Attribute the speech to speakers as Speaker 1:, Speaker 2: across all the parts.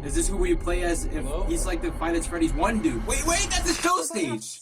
Speaker 1: Is this who we play as if he's like the Five Nights at Freddy's 1 dude? Wait, that's the show stage!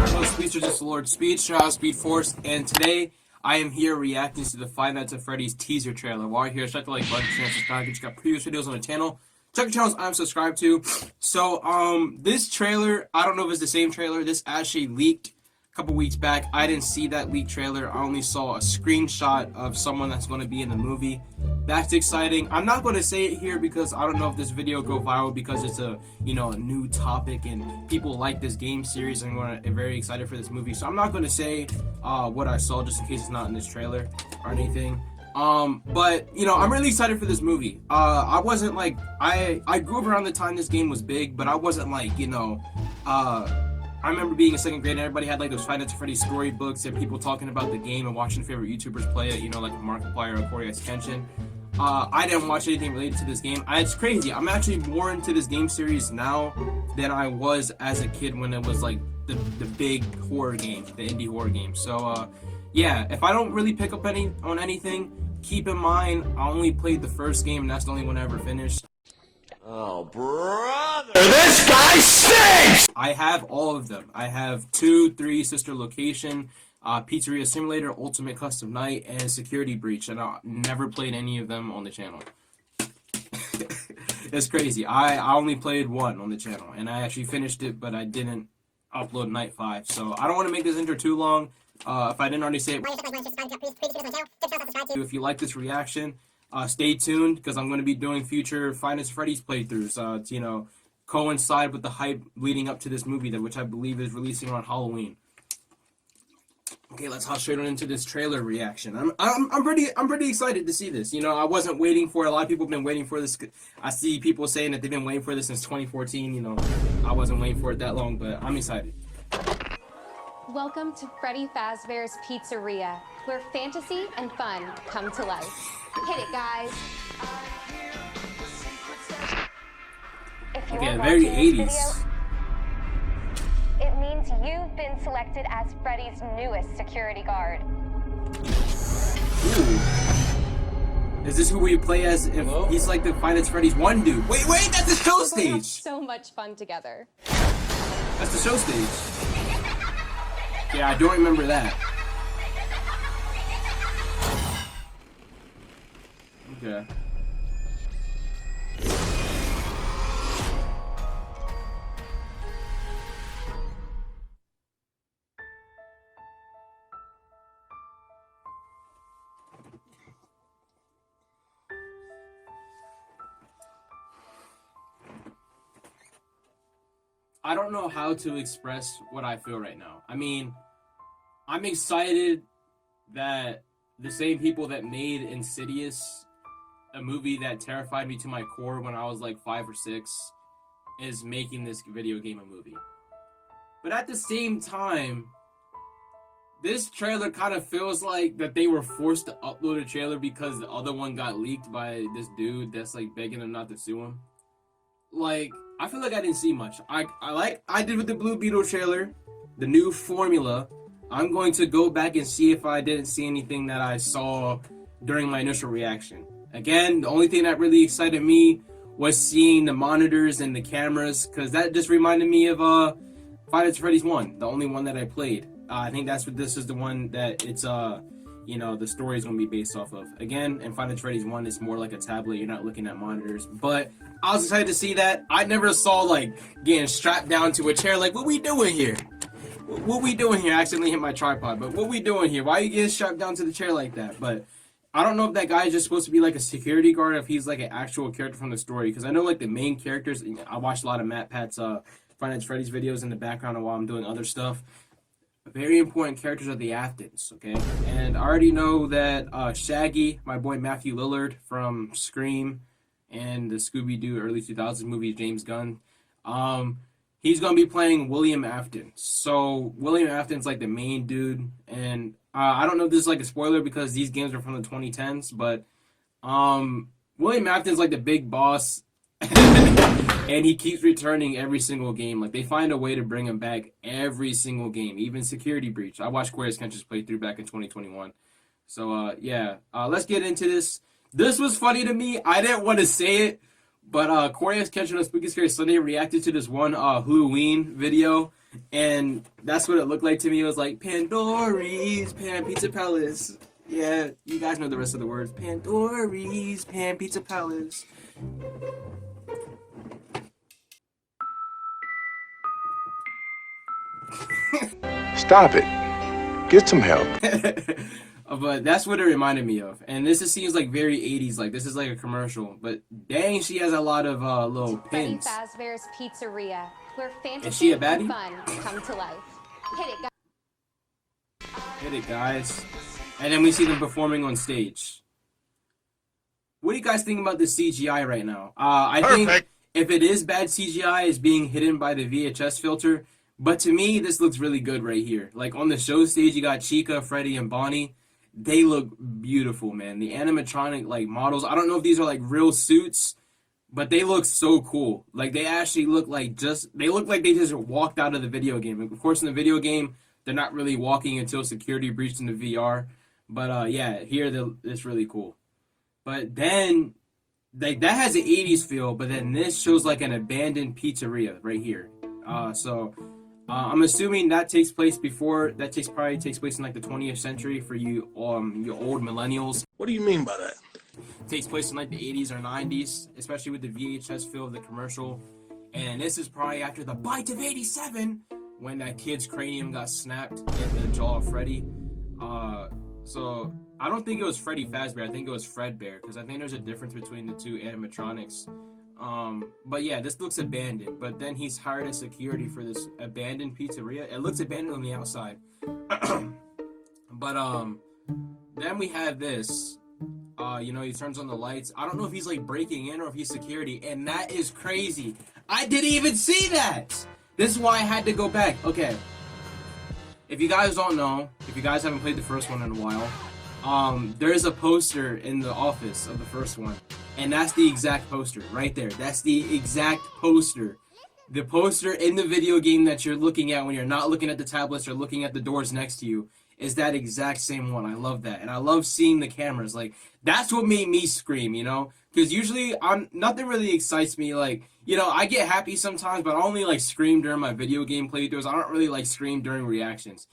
Speaker 1: Hello, Speedster, just the Lord Speed, shout out Speed Force, and today I am here reacting to the Five Nights at Freddy's teaser trailer. While you're here, check the like button, channel, subscribe, you got previous videos on the channel. Check the channels I'm subscribed to. So, this trailer, I don't know if it's the same trailer. This actually leaked a couple weeks back. I didn't see that leaked trailer. I only saw a screenshot of someone that's going to be in the movie. That's exciting. I'm not going to say it here because I don't know if this video go viral because it's a, a new topic and people like this game series and I'm very excited for this movie. So I'm not going to say what I saw just in case it's not in this trailer or anything. But I'm really excited for this movie. I wasn't like I grew up around the time this game was big, but I wasn't like I remember being in second grade and everybody had like those Five Nights at Freddy's storybooks and people talking about the game and watching favorite YouTubers play it, like Markiplier or Corey Extension. I didn't watch anything related to this game. It's crazy. I'm actually more into this game series now than I was as a kid when it was like the big horror game, the indie horror game. So yeah, if I don't really pick up on anything, keep in mind I only played the first game and that's the only one I ever finished.
Speaker 2: Oh, brother, this guy stinks!
Speaker 1: I have all of them. I have 2, 3 Sister Location, Pizzeria Simulator, Ultimate Custom Night, and Security Breach, and I never played any of them on the channel. It's crazy. I only played 1 on the channel, and I actually finished it, but I didn't upload Night 5, so I don't want to make this intro too long. If I didn't already say it, if you like this reaction, stay tuned because I'm going to be doing future Five Nights at Freddy's playthroughs to coincide with the hype leading up to this movie, which I believe is releasing on Halloween. Okay, let's hop straight on into this trailer reaction. I'm pretty excited to see this. I wasn't waiting for it. A lot of people have been waiting for this. I see people saying that they've been waiting for this since 2014. I wasn't waiting for it that long, but I'm excited.
Speaker 3: Welcome to Freddy Fazbear's Pizzeria, where fantasy and fun come to life. Hit it, guys. If
Speaker 1: Okay, very 80s.
Speaker 3: It means you've been selected as Freddy's newest security guard.
Speaker 1: Ooh. Is this who we play as if he's like the Five Nights at Freddy's 1 dude? Wait, that's the show stage!
Speaker 3: We have so much fun together.
Speaker 1: That's the show stage. Yeah, I don't remember that. Okay. I don't know how to express what I feel right now. I mean, I'm excited that the same people that made Insidious, a movie that terrified me to my core when I was like 5 or 6, is making this video game a movie. But at the same time, this trailer kind of feels like that they were forced to upload a trailer because the other one got leaked by this dude that's like begging them not to sue him. Like, I feel like I didn't see much. I did with the Blue Beetle trailer, the new formula. I'm going to go back and see if I didn't see anything that I saw during my initial reaction. Again, the only thing that really excited me was seeing the monitors and the cameras, because that just reminded me of Five Nights at Freddy's 1, the only one that I played. I think that's what this is, the one that it's the story is going to be based off of. Again, in Five Nights at Freddy's 1, it's more like a tablet. You're not looking at monitors. But I was excited to see that. I never saw, like, getting strapped down to a chair. Like, what we doing here? What we doing here? I accidentally hit my tripod. But what we doing here? Why are you getting strapped down to the chair like that? But I don't know if that guy is just supposed to be, like, a security guard, or if he's, like, an actual character from the story. Because I know, like, the main characters, I watched a lot of Matt Pat's Five Nights at Freddy's videos in the background while I'm doing other stuff. Very important characters are the Aftons, okay? And I already know that Shaggy, my boy Matthew Lillard from Scream and the Scooby-Doo early 2000s movie, James Gunn, he's going to be playing William Afton. So William Afton's like the main dude, and I don't know if this is like a spoiler because these games are from the 2010s, but William Afton's like the big boss And he keeps returning every single game. Like, they find a way to bring him back every single game, even Security Breach. I watched Corey's Kench's playthrough back in 2021. So, yeah. Let's get into this. This was funny to me. I didn't want to say it, but Corey's Kench on Spooky Scary Sunday reacted to this one Halloween video, and that's what it looked like to me. It was like, Pandories, Pan Pizza Palace. Yeah, you guys know the rest of the words. Pandories, Pan Pizza Palace.
Speaker 2: Stop it. Get some help.
Speaker 1: But that's what it reminded me of. And this just seems like very 80s, like this is like a commercial. But dang, she has a lot of little pins.
Speaker 3: Freddy Fazbear's Pizzeria, where
Speaker 1: Is she
Speaker 3: fantasy
Speaker 1: a baddie?
Speaker 3: and fun come to life. Hit it, guys.
Speaker 1: Hit it, guys. And then we see them performing on stage. What do you guys think about the CGI right now? I think if it is bad CGI, it's being hidden by the VHS filter. But to me, this looks really good right here. Like on the show stage, you got Chica, Freddy, and Bonnie. They look beautiful, man. The animatronic like models. I don't know if these are like real suits, but they look so cool. Like they actually look like they look like they just walked out of the video game. Of course, in the video game, they're not really walking until Security breached in the VR. But yeah, here it's really cool. But then, like that has an 80s feel, but then this shows like an abandoned pizzeria right here. I'm assuming that takes place probably takes place in like the 20th century for you old millennials.
Speaker 2: What do you mean by that?
Speaker 1: It takes place in like the 80s or 90s, especially with the VHS feel of the commercial. And this is probably after the Bite of 87 when that kid's cranium got snapped in the jaw of Freddy. So I don't think it was Freddy Fazbear. I think it was Fredbear, because I think there's a difference between the two animatronics. But yeah, this looks abandoned. But then he's hired as security for this abandoned pizzeria. It looks abandoned on the outside. But then we have this. He turns on the lights. I don't know if he's like breaking in or if he's security, and that is crazy. I didn't even see that. This is why I had to go back. Okay. If you guys don't know, if you guys haven't played the first one in a while, there is a poster in the office of the first one, and that's the exact poster right there. That's the exact poster. The poster in the video game that you're looking at when you're not looking at the tablets or looking at the doors next to you is that exact same one. I love that, and I love seeing the cameras. Like that's what made me scream, because usually nothing really excites me. Like I get happy sometimes, but I only like scream during my video game playthroughs. I don't really like scream during reactions.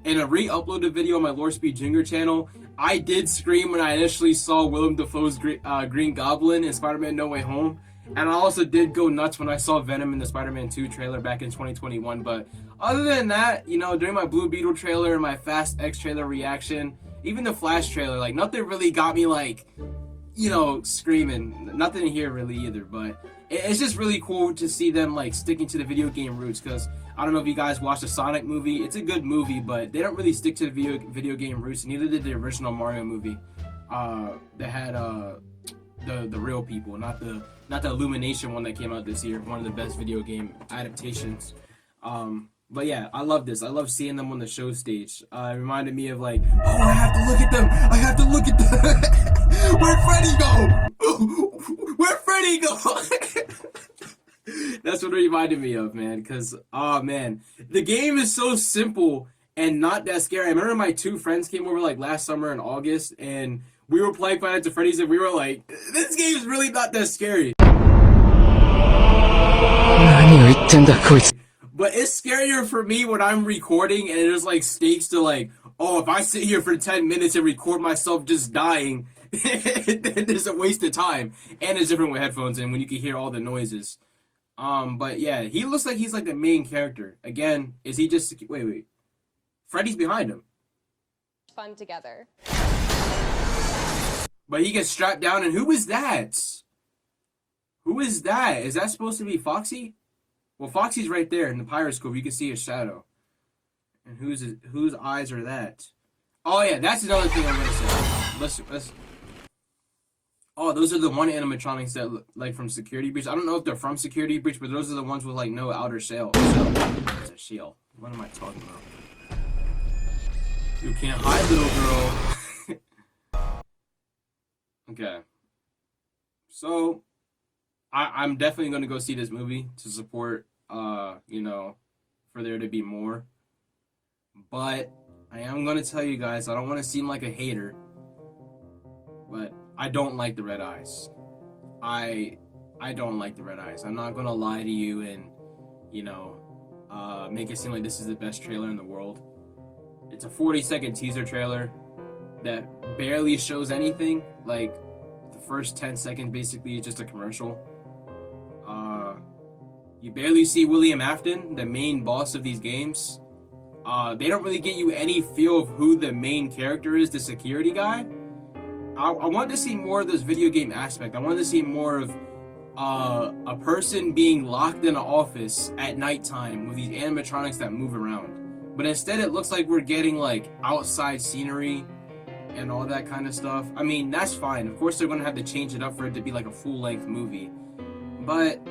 Speaker 1: In a re-uploaded video on my Lord Speed Junior channel, I did scream when I initially saw Willem Dafoe's Green Goblin in Spider-Man No Way Home. And I also did go nuts when I saw Venom in the Spider-Man 2 trailer back in 2021. But other than that, during my Blue Beetle trailer and my Fast X trailer reaction, even the Flash trailer, like nothing really got me like, screaming. Nothing here really either. But it's just really cool to see them like sticking to the video game roots, because I don't know if you guys watched the Sonic movie. It's a good movie, but they don't really stick to the video game roots. Neither did the original Mario movie. That had the real people, not the Illumination one that came out this year. One of the best video game adaptations. But yeah, I love this. I love seeing them on the show stage. It reminded me of like, oh, I have to look at them. I have to look at them. Where'd Freddy go? Where'd Freddy go? That's what it reminded me of, man. Because, oh man, the game is so simple and not that scary. I remember my two friends came over like last summer in August, and we were playing Five Nights at Freddy's, and we were like, this game is really not that scary. But it's scarier for me when I'm recording and there's like stakes to like, oh, if I sit here for 10 minutes and record myself just dying, then there's a waste of time. And it's different with headphones and when you can hear all the noises. But yeah, he looks like he's like the main character. Again, is he just, wait. Freddy's behind him.
Speaker 3: Fun together.
Speaker 1: But he gets strapped down, and who is that? Who is that? Is that supposed to be Foxy? Well, Foxy's right there in the Pyroscope. You can see his shadow. And whose eyes are that? Oh yeah, that's another thing I'm gonna say. Let's. Oh, those are the one animatronics that look like from Security Breach. I don't know if they're from Security Breach, but those are the ones with like no outer shell. It's a shield. What am I talking about? You can't hide, little girl. Okay. So, I'm definitely gonna go see this movie to support, you know, for there to be more. But I am gonna tell you guys, I don't want to seem like a hater, but I don't like the red eyes. I I don't like the red eyes. I'm not gonna lie to you and, you know, make it seem like this is the best trailer in the world. It's a 40-second teaser trailer that barely shows anything. Like, the first 10 seconds basically is just a commercial. You barely see William Afton, the main boss of these games. They don't really get you any feel of who the main character is, the security guy. I wanted to see more of this video game aspect. I wanted to see more of a person being locked in an office at nighttime with these animatronics that move around. But instead it looks like we're getting like outside scenery and all that kind of stuff. I mean, that's fine. Of course they're going to have to change it up for it to be like a full-length movie. But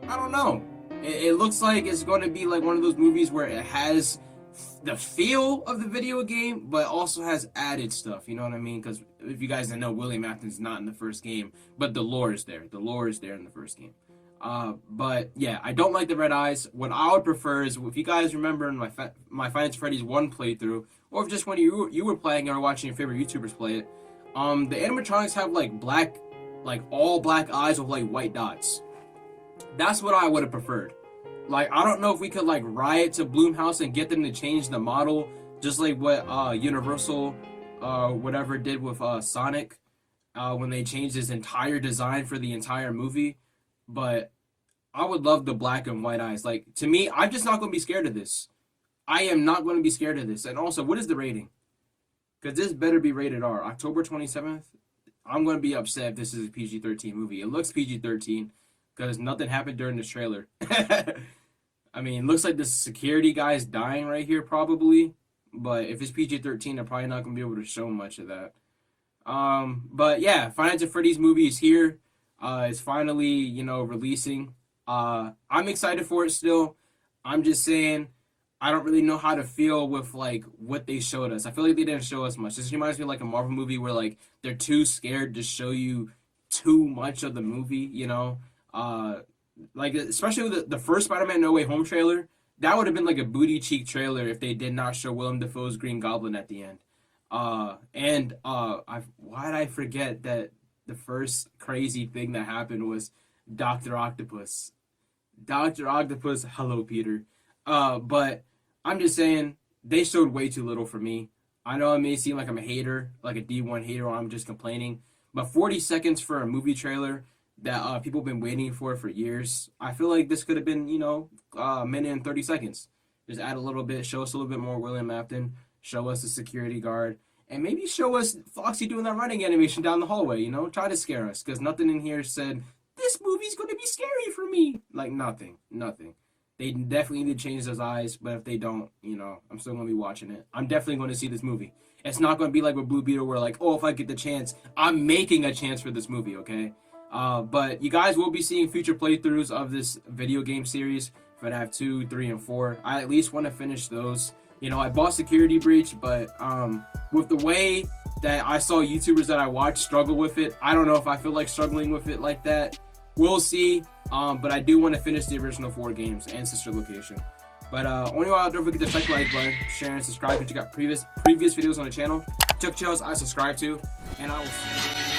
Speaker 1: I don't know. It looks like it's going to be like one of those movies where it has the feel of the video game, but also has added stuff. You know what I mean? Because if you guys don't know, William Afton's not in the first game, but the lore is there. The lore is there in the first game. But yeah, I don't like the red eyes. What I would prefer is, if you guys remember in my Five Nights at Freddy's 1 playthrough, or just when you were playing or watching your favorite YouTubers play it, the animatronics have like black, like all black eyes with like white dots. That's what I would have preferred. Like, I don't know if we could like riot to Blumhouse and get them to change the model, just like what Universal whatever did with Sonic when they changed his entire design for the entire movie. But I would love the black and white eyes. Like, to me, I'm just not going to be scared of this. I am not going to be scared of this. And also, what is the rating? Because this better be rated R. October 27th. I'm going to be upset if this is a PG-13 movie. It looks PG-13 because nothing happened during this trailer. I mean, it looks like the security guy is dying right here, probably. But if it's PG-13, they're probably not going to be able to show much of that. But yeah, Five Nights at Freddy's movie is here. It's finally, you know, releasing. I'm excited for it still. I'm just saying, I don't really know how to feel with, like, what they showed us. I feel like they didn't show us much. This reminds me of, like, a Marvel movie where, like, they're too scared to show you too much of the movie, you know? Like, especially with the first Spider-Man No Way Home trailer, that would have been, like, a booty cheek trailer if they did not show Willem Dafoe's Green Goblin at the end. Why did I forget that the first crazy thing that happened was Dr. Octopus. Dr. Octopus, hello, Peter. But I'm just saying, they showed way too little for me. I know I may seem like I'm a hater, like a D1 hater, or I'm just complaining, but 40 seconds for a movie trailer that people have been waiting for years, I feel like this could have been, you know, a minute and 30 seconds. Just add a little bit, show us a little bit more William Afton, show us the security guard, and maybe show us Foxy doing that running animation down the hallway, you know? Try to scare us, because nothing in here said, this movie's going to be scary for me. Like, nothing. They definitely need to change those eyes, but if they don't, you know, I'm still going to be watching it. I'm definitely going to see this movie. It's not going to be like with Blue Beetle where, like, oh, if I get the chance, I'm making a chance for this movie, okay? But you guys will be seeing future playthroughs of this video game series. FNAF 2, 3, and 4. I at least want to finish those. You know, I bought Security Breach, but with the way that I saw YouTubers that I watch struggle with it, I don't know if I feel like struggling with it like that. We'll see. But I do want to finish the original 4 games and Sister Location. But only while, don't forget to check the like button, share, and subscribe if you got previous videos on the channel. Check channels I subscribe to, and I will see you.